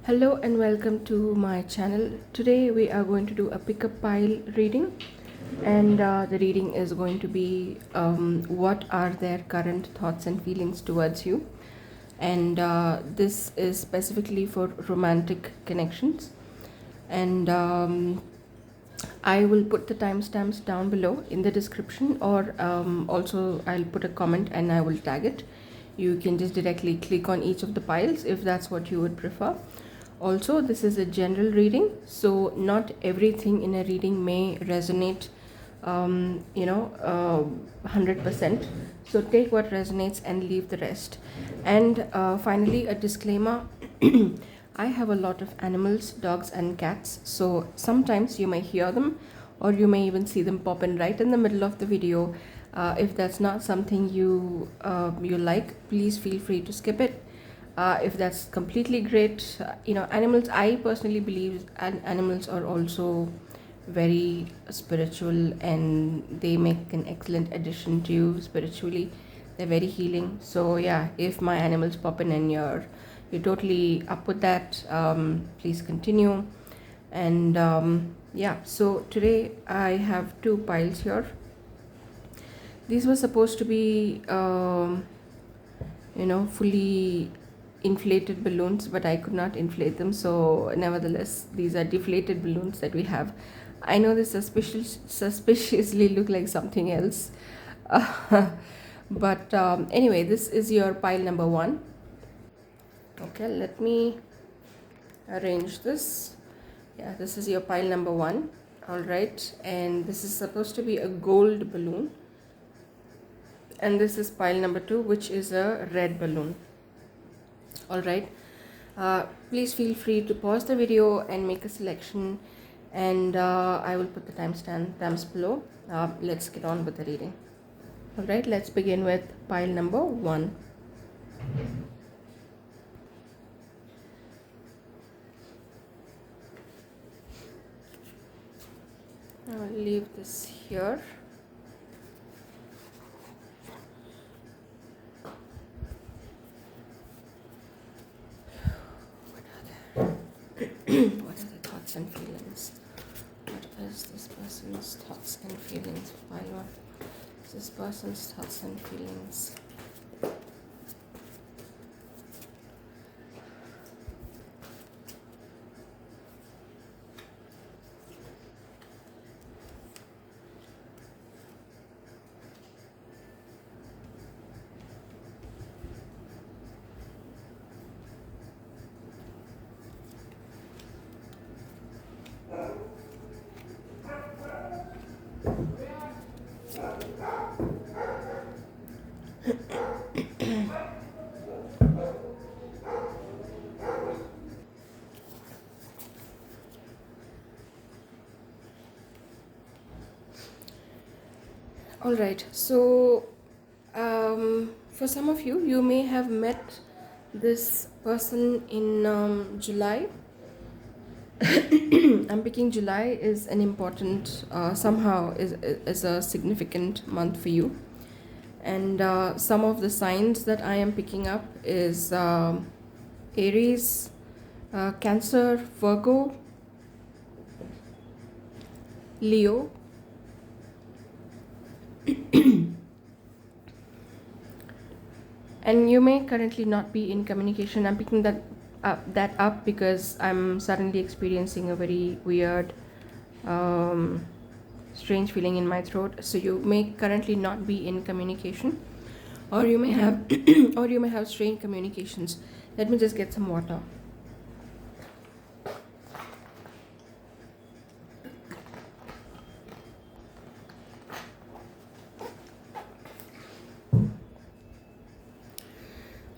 Hello and welcome to my channel. Today we are going to do a pickup pile reading, and the reading is going to be what are their current thoughts and feelings towards you. And this is specifically for romantic connections. And I will put the timestamps down below in the description, or also I'll put a comment and I will tag it. You can just directly click on each of the piles if that's what you would prefer. Also, this is a general reading, so not everything in a reading may resonate 100%. So take what resonates and leave the rest. And finally, a disclaimer. I have a lot of animals, dogs and cats, so sometimes you may hear them or you may even see them pop in right in the middle of the video. If that's not something you like, please feel free to skip it. If that's completely great, animals, I personally believe animals are also very spiritual, and they make an excellent addition to you spiritually. They're very healing. So yeah, if my animals pop in and you're totally up with that, please continue. And yeah, so today I have two piles here. These were supposed to be fully inflated balloons, but I could not inflate them, so nevertheless these are deflated balloons that we have. I know they suspiciously look like something else. But anyway, this is your pile number one. Okay, let me arrange this. Yeah, this is your pile number one. All right, and this is supposed to be a gold balloon, and this is pile number two, which is a red balloon. All right, please feel free to pause the video and make a selection, and I will put the timestamps below. Let's get on with the reading. All right, let's begin with pile number one. I'll leave this here. What are the thoughts and feelings? What is this person's thoughts and feelings? Pile one. This person's thoughts and feelings. All right, so for some of you, you may have met this person in July. I'm picking July is an important, somehow is a significant month for you. And some of the signs that I am picking up is Aries, Cancer, Virgo, Leo, and you may currently not be in communication. I'm picking that up because I'm suddenly experiencing a very weird, strange feeling in my throat. So you may currently not be in communication, or you may have or you may have strained communications. Let me just get some water.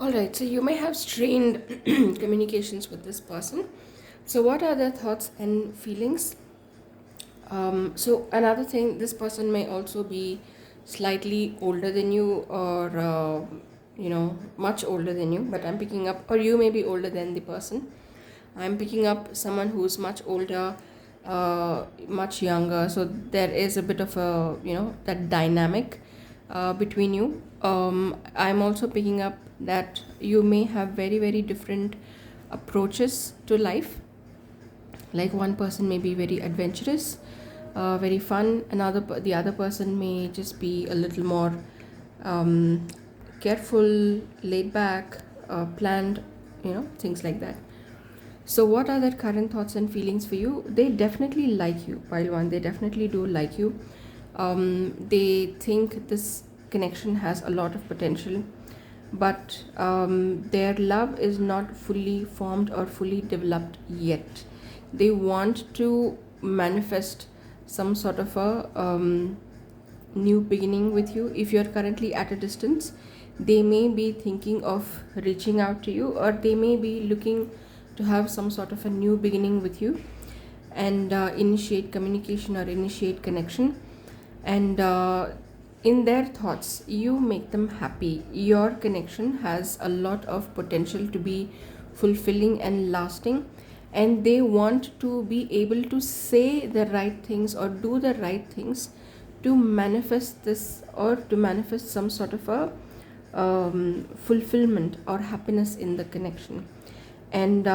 All right, so you may have strained communications with this person. So what are their thoughts and feelings? So another thing, this person may also be slightly older than you, or much older than you, but I'm picking up, or you may be older than the person. I'm picking up someone who's much older, much younger. So there is a bit of a, that dynamic between you. I'm also picking up that you may have very, very different approaches to life. Like one person may be very adventurous, very fun. The other person may just be a little more um, careful, laid back, planned, things like that. So, what are their current thoughts and feelings for you? They definitely like you, pile one. They definitely do like you. They think this connection has a lot of potential, but their love is not fully formed or fully developed yet. They want to manifest some sort of a new beginning with you. If you're currently at a distance, they may be thinking of reaching out to you, or they may be looking to have some sort of a new beginning with you and initiate communication or initiate connection. And in their thoughts, you make them happy. Your connection has a lot of potential to be fulfilling and lasting, and they want to be able to say the right things or do the right things to manifest this, or to manifest some sort of a fulfillment or happiness in the connection. And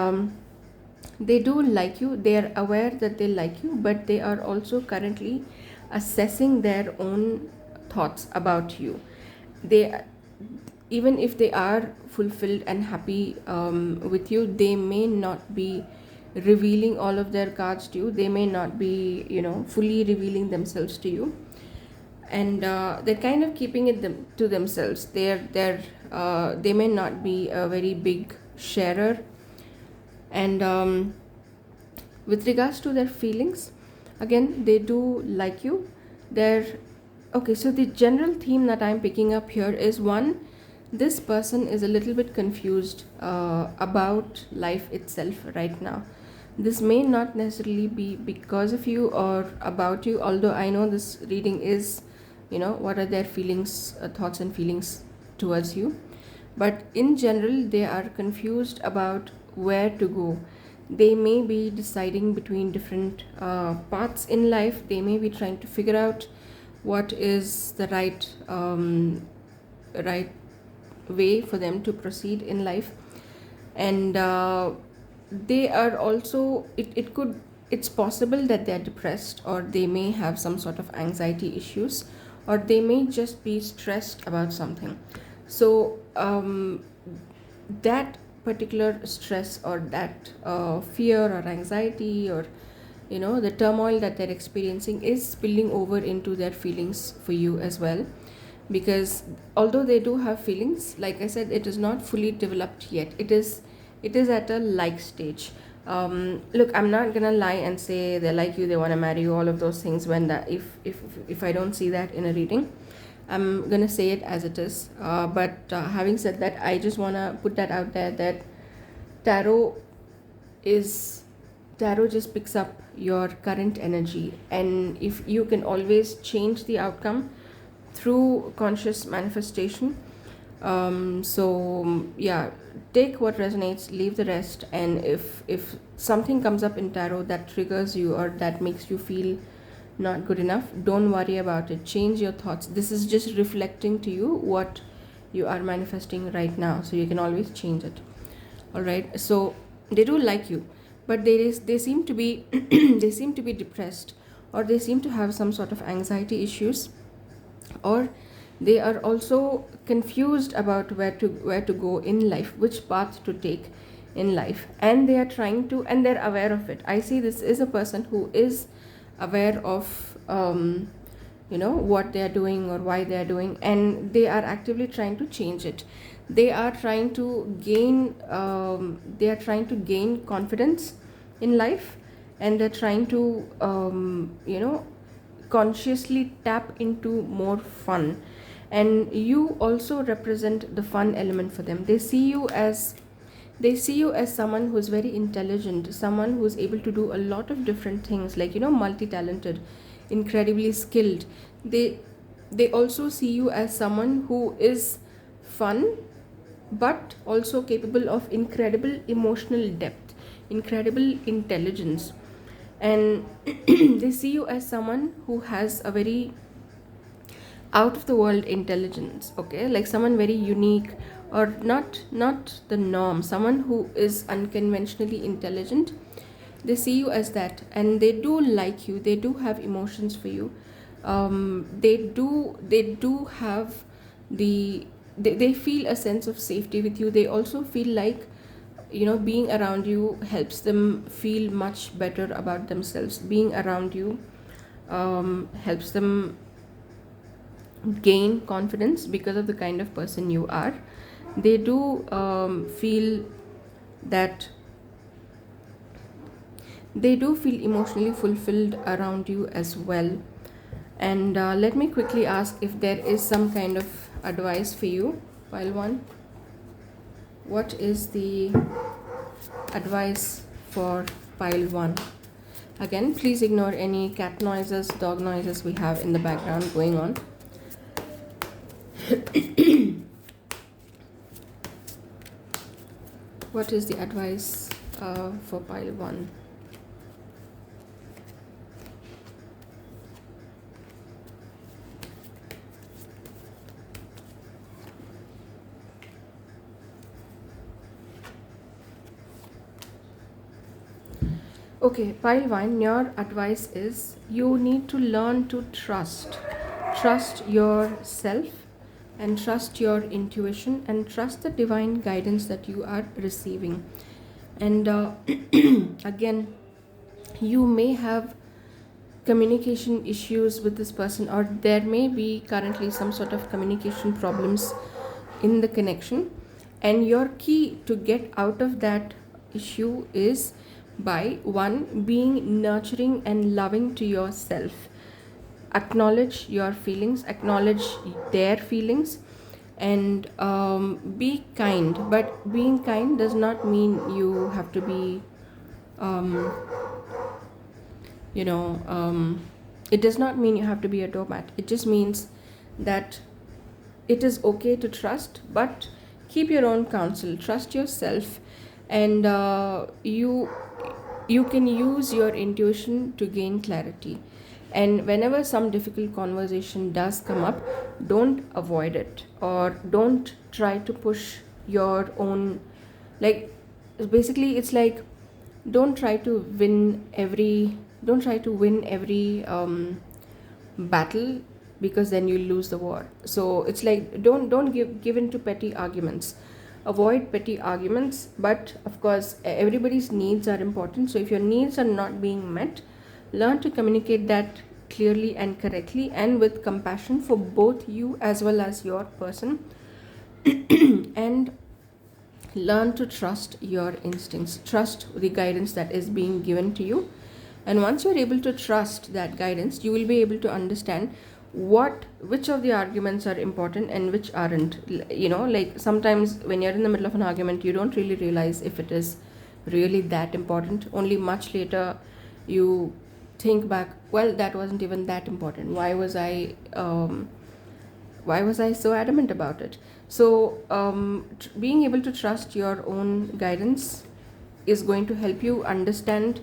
they do like you. They are aware that they like you, but they are also currently assessing their own thoughts about you. They, even if they are fulfilled and happy with you, they may not be revealing all of their cards to you. They may not be, fully revealing themselves to you, and they're kind of keeping it to themselves. They may not be a very big sharer. And with regards to their feelings, again, they do like you. They're okay. So the general theme that I'm picking up here is, one, this person is a little bit confused about life itself right now. This may not necessarily be because of you or about you, although I know this reading is, what are their feelings, thoughts and feelings towards you. But in general, they are confused about where to go. They may be deciding between different paths in life. They may be trying to figure out what is the right way for them to proceed in life. And they are also, it's possible that they're depressed, or they may have some sort of anxiety issues, or they may just be stressed about something. So that particular stress, or that fear or anxiety, or the turmoil that they're experiencing, is spilling over into their feelings for you as well. Because although they do have feelings, like I said, it is not fully developed yet. It is at a like stage. Look, I'm not gonna lie and say they like you, they want to marry you, all of those things, when that, if I don't see that in a reading, I'm gonna say it as it is. But having said that, I just want to put that out there, that tarot just picks up your current energy, and if you can always change the outcome through conscious manifestation. So yeah, take what resonates, leave the rest. And if something comes up in tarot that triggers you, or that makes you feel not good enough, don't worry about it. Change your thoughts. This is just reflecting to you what you are manifesting right now, so you can always change it. All right. So they do like you, but they seem to be they seem to be depressed, or they seem to have some sort of anxiety issues, or they are also confused about where to go in life, which path to take in life. And they are trying to, and they're aware of it. I see this is a person who is aware of what they are doing or why they are doing, and they are actively trying to change it. They are trying to gain confidence in life, and they're trying to consciously tap into more fun. And you also represent the fun element for them. They see you as someone who's very intelligent, someone who's able to do a lot of different things, like multi-talented, incredibly skilled. They also see you as someone who is fun, but also capable of incredible emotional depth, incredible intelligence. And they see you as someone who has a very out of the world intelligence, okay, like someone very unique, or not the norm, someone who is unconventionally intelligent. They see you as that, and they do like you, they do have emotions for you. They do have they feel a sense of safety with you. They also feel like, being around you helps them feel much better about themselves. Being around you helps them gain confidence because of the kind of person you are. They do feel that they do feel emotionally fulfilled around you as well. And let me quickly ask if there is some kind of advice for you, pile one. What is the advice for pile one? Again, please ignore any cat noises, dog noises we have in the background going on. What is the advice for pile one? Okay, pile one, your advice is you need to learn to trust yourself, and trust your intuition, and trust the divine guidance that you are receiving. And again, you may have communication issues with this person, or there may be currently some sort of communication problems in the connection, and your key to get out of that issue is by one, being nurturing and loving to yourself. Acknowledge your feelings, acknowledge their feelings, and be kind. But being kind does not mean you have to be um, it does not mean you have to be a doormat. It just means that it is okay to trust, but keep your own counsel, trust yourself, and you can use your intuition to gain clarity. And whenever some difficult conversation does come up, don't avoid it, or don't try to push your own, like, basically it's like, don't try to win every don't try to win every battle, because then you lose the war. So it's like, don't give in to petty arguments. Avoid petty arguments, but of course everybody's needs are important. So if your needs are not being met, learn to communicate that clearly and correctly, and with compassion for both you as well as your person. And learn to trust your instincts, trust the guidance that is being given to you. And once you're able to trust that guidance, you will be able to understand which of the arguments are important and which aren't. Like, sometimes when you're in the middle of an argument, you don't really realize if it is really that important. Only much later you think back, well, that wasn't even that important. Why was I so adamant about it? So being able to trust your own guidance is going to help you understand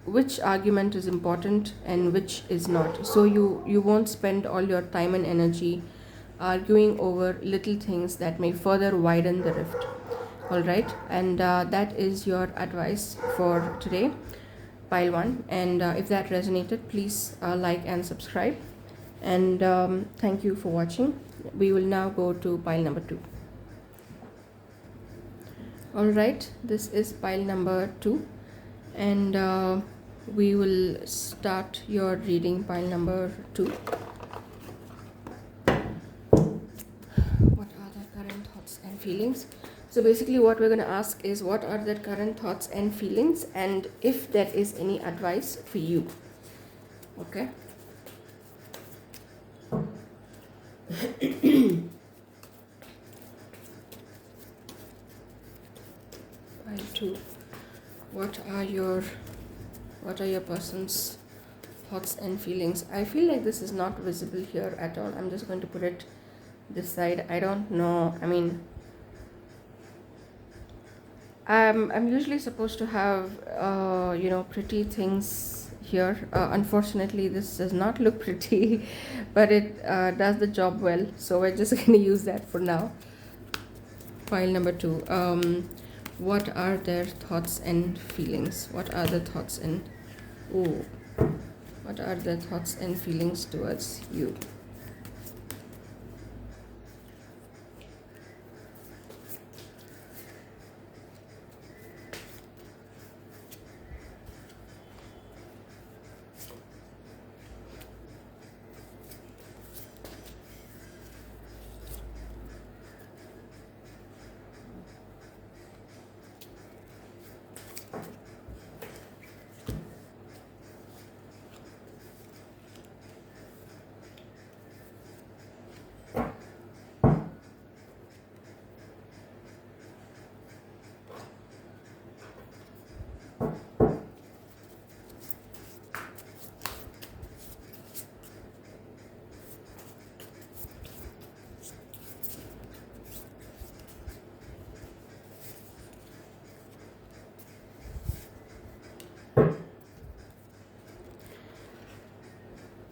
which argument is important and which is not. So you won't spend all your time and energy arguing over little things that may further widen the rift. All right, and that is your advice for today, pile one. And if that resonated, please like and subscribe. And thank you for watching. We will now go to pile number 2. All right, this is pile number 2, and we will start your reading, pile number 2. What are the current thoughts and feelings? So basically what we're going to ask is, what are the current thoughts and feelings, and if there is any advice for you. Okay. Pile 2. What are your person's thoughts and feelings? I feel like this is not visible here at all. I'm just going to put it this side. I don't know. I mean, I'm usually supposed to have pretty things here. Unfortunately, this does not look pretty, but it does the job well. So we're just going to use that for now. Pile number 2. What are their thoughts and feelings? What are the thoughts and oh, what are the thoughts and feelings towards you?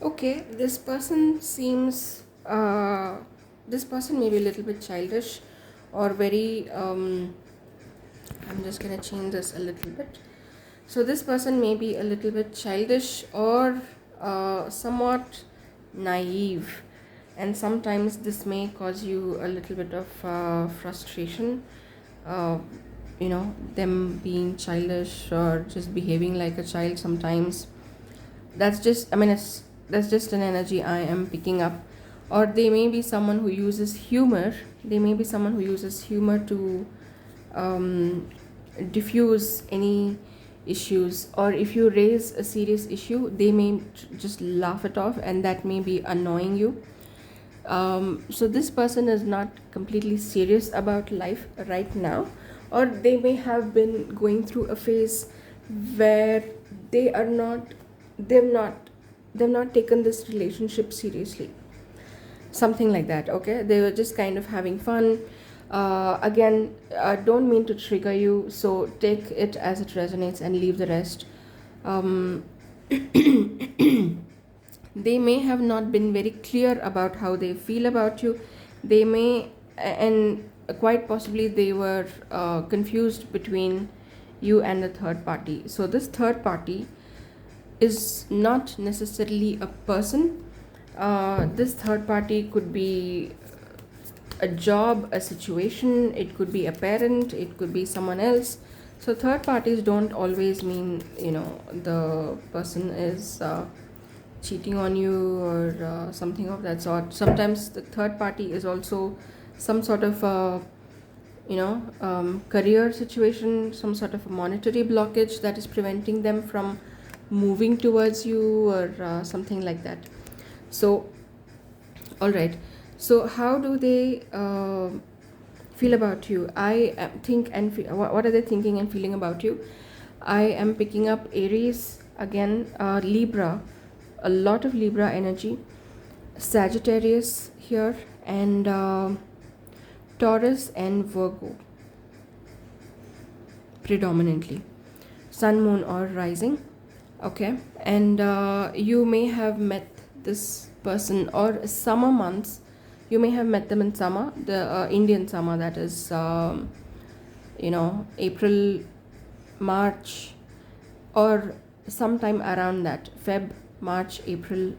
Okay, this person seems, this person may be a little bit childish or very, I'm just gonna change this a little bit. So, this person may be a little bit childish or somewhat naive, and sometimes this may cause you a little bit of frustration. Uh, them being childish or just behaving like a child sometimes, that's just, I mean, it's that's just an energy I am picking up. Or they may be someone who uses humor. They may be someone who uses humor to diffuse any issues, or if you raise a serious issue, they may just laugh it off, and that may be annoying you. So this person is not completely serious about life right now, or they may have been going through a phase where they are not they've not they've not taken this relationship seriously, something like that. Okay, they were just kind of having fun. Again, I don't mean to trigger you, so take it as it resonates and leave the rest. um, they may have not been very clear about how they feel about you. They may, and quite possibly they were confused between you and the third party. So this third party is not necessarily a person. This third party could be a job, a situation, it could be a parent, it could be someone else. So third parties don't always mean, the person is cheating on you or something of that sort. Sometimes the third party is also some sort of career situation, some sort of a monetary blockage that is preventing them from moving towards you, or something like that. So, all right. So, how do they feel about you? Think and feel, what are they thinking and feeling about you? I am picking up Aries again, Libra, a lot of Libra energy, Sagittarius here, and Taurus and Virgo predominantly, Sun, Moon, or Rising. Okay, and you may have met this person, or summer months. You may have met them in summer, the Indian summer, that is, April, March, or sometime around that. Feb, March, April,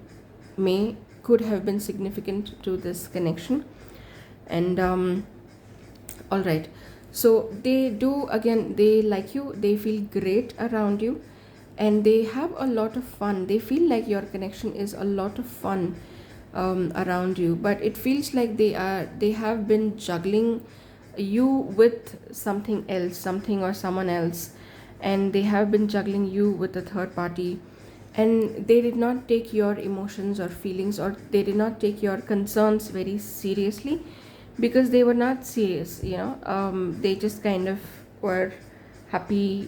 May could have been significant to this connection. And all right, so they do, again, they like you, they feel great around you, and they have a lot of fun. They feel like your connection is a lot of fun around you, but it feels like they have been juggling you with something else, something or someone else, and they have been juggling you with a third party, and they did not take your emotions or feelings, or they did not take your concerns very seriously, because they were not serious. They just kind of were happy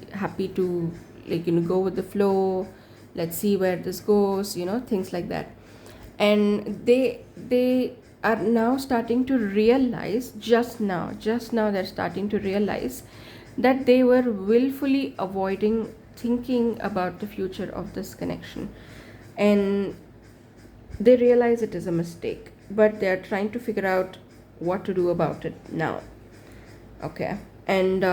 to, like, go with the flow. Let's see where this goes, things like that. And they are now starting to realize, just now they're starting to realize that they were willfully avoiding thinking about the future of this connection, and they realize it is a mistake, but they're trying to figure out what to do about it now. Okay. And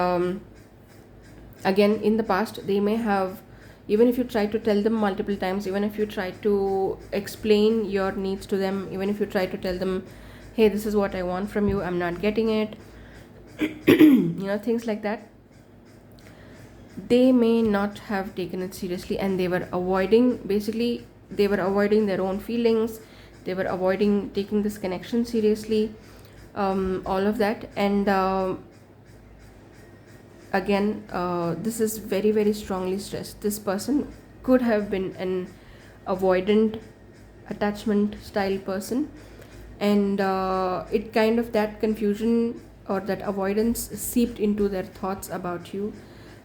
again, in the past, they may have, even if you try to tell them multiple times, even if you try to explain your needs to them, even if you try to tell them, hey, this is what I want from you, I'm not getting it, things like that, they may not have taken it seriously, and they were avoiding, basically they were avoiding their own feelings, they were avoiding taking this connection seriously, all of that. And again, this is very, very strongly stressed. This person could have been an avoidant attachment style person, and it kind of, that confusion or that avoidance seeped into their thoughts about you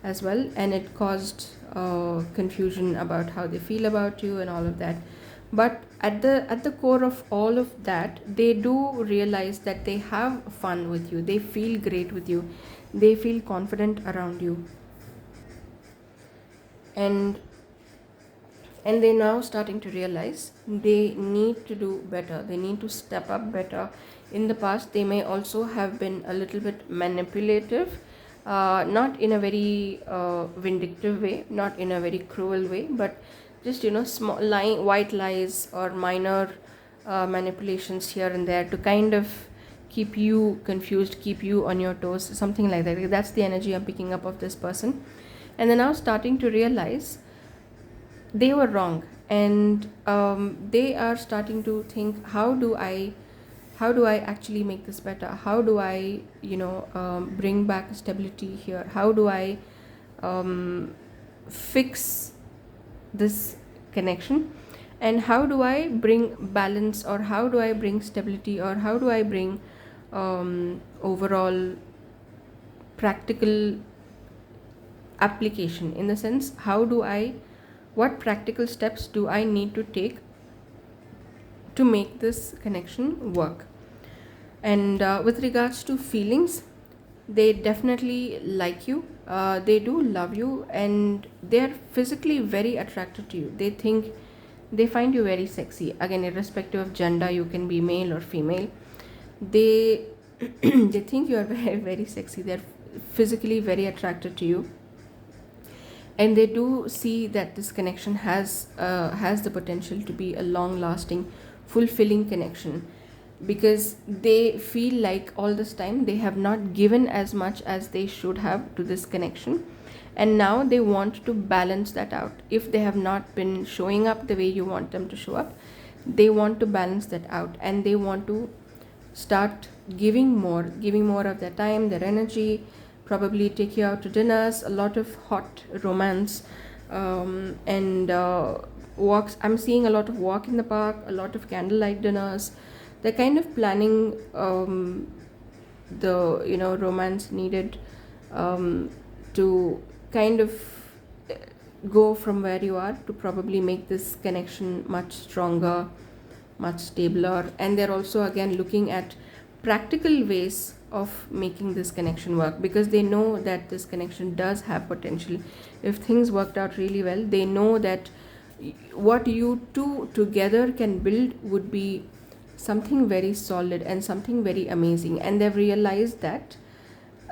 as well, and it caused confusion about how they feel about you and all of that. But at the core of all of that, they do realize that they have fun with you, they feel great with you, they feel confident around you, and they're now starting to realize they need to do better, they need to step up better. In the past, they may also have been a little bit manipulative, not in a very vindictive way, not in a very cruel way, but just small lying, white lies, or minor manipulations here and there to kind of keep you confused, keep you on your toes, something like that. That's the energy I'm picking up of this person. And they're now starting to realize they were wrong, and they are starting to think, how do I actually make this better, how do I bring back stability here, how do I fix this connection, and how do I bring balance, or how do I bring stability, or how do I bring overall practical application, in the sense, what practical steps do I need to take to make this connection work. And with regards to feelings, they definitely like you, they do love you, and they're physically very attracted to you. They find you very sexy, again, irrespective of gender, you can be male or female. They they think you are very, very sexy, they're physically very attracted to you, and they do see that this connection has the potential to be a long lasting, fulfilling connection, because they feel like all this time they have not given as much as they should have to this connection, and now they want to balance that out. If they have not been showing up the way you want them to show up, they want to balance that out, and they want to start giving more of their time, their energy, probably take you out to dinners, a lot of hot romance, and walks. I'm seeing a lot of walk in the park, a lot of candlelight dinners. They're kind of planning the romance needed to kind of go from where you are to probably make this connection much stronger, much stabler. And they're also again looking at practical ways of making this connection work, because they know that this connection does have potential. If things worked out really well, they know that what you two together can build would be something very solid and something very amazing, and they've realized that.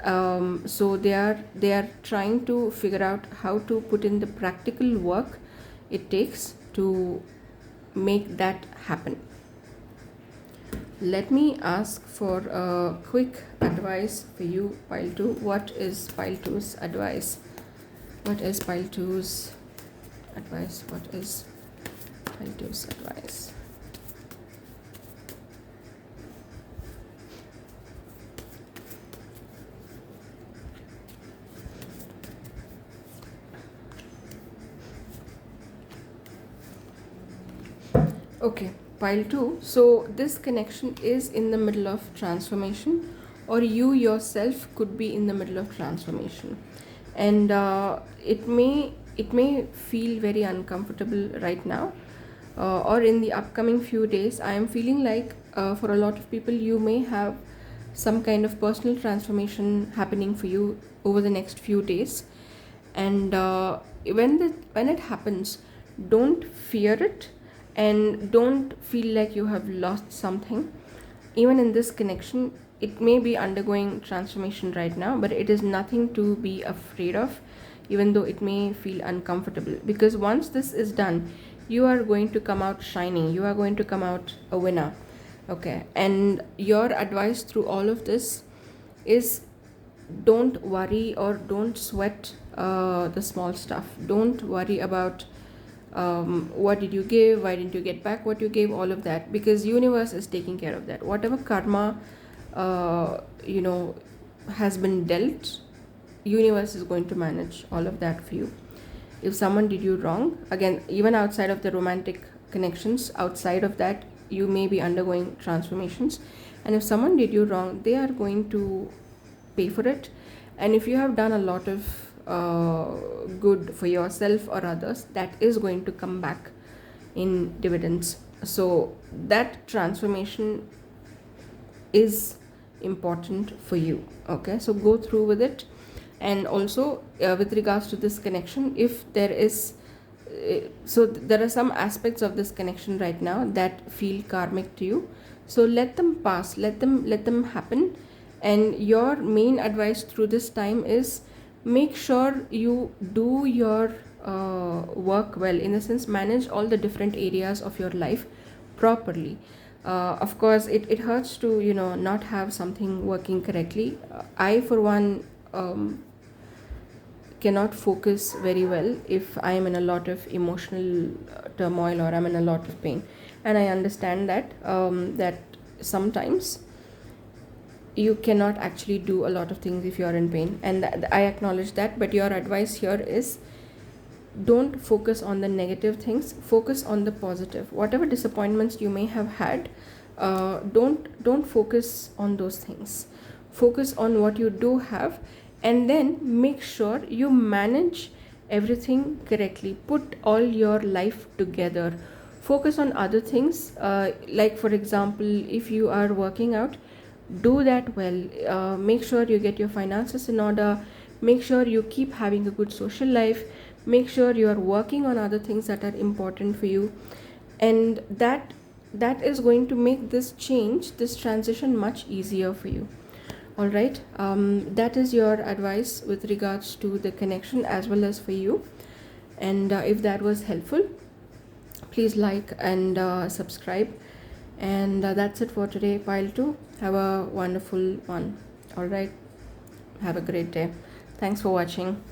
So they are trying to figure out how to put in the practical work it takes to make that happen. Let me ask for a quick advice for you, pile 2. What is pile 2's advice? What is pile 2's advice? What is pile 2's advice? Okay, pile 2. So this connection is in the middle of transformation, or you yourself could be in the middle of transformation, and it may feel very uncomfortable right now, or in the upcoming few days. I am feeling like for a lot of people, you may have some kind of personal transformation happening for you over the next few days, and when it happens, don't fear it, and don't feel like you have lost something. Even in this connection, it may be undergoing transformation right now, but it is nothing to be afraid of, even though it may feel uncomfortable, because once this is done, you are going to come out shining, you are going to come out a winner. Okay, and your advice through all of this is, don't worry or don't sweat the small stuff. Don't worry about what did you give, why didn't you get back what you gave, all of that, because universe is taking care of that. Whatever karma you know has been dealt, universe is going to manage all of that for you. If someone did you wrong, again, even outside of the romantic connections, outside of that, you may be undergoing transformations, and if someone did you wrong, they are going to pay for it. And if you have done a lot of good for yourself or others, that is going to come back in dividends. So that transformation is important for you. Okay, so go through with it. And also with regards to this connection, if there is there are some aspects of this connection right now that feel karmic to you, so let them pass, let them happen. And your main advice through this time is, make sure you do your work well, in the sense, manage all the different areas of your life properly. Of course, it hurts to not have something working correctly. I for one cannot focus very well if I am in a lot of emotional turmoil, or I'm in a lot of pain. And I understand that that sometimes you cannot actually do a lot of things if you are in pain, and I acknowledge that. But your advice here is, don't focus on the negative things, focus on the positive. Whatever disappointments you may have had, don't focus on those things. Focus on what you do have, and then make sure you manage everything correctly. Put all your life together. Focus on other things, like for example, if you are working out, do that well. Make sure you get your finances in order. Make sure you keep having a good social life. Make sure you are working on other things that are important for you, and that is going to make this change, this transition, much easier for you. All right, that is your advice with regards to the connection as well as for you. And if that was helpful, please like and subscribe. And that's it for today, pile 2. Have a wonderful one. All right, have a great day. Thanks for watching.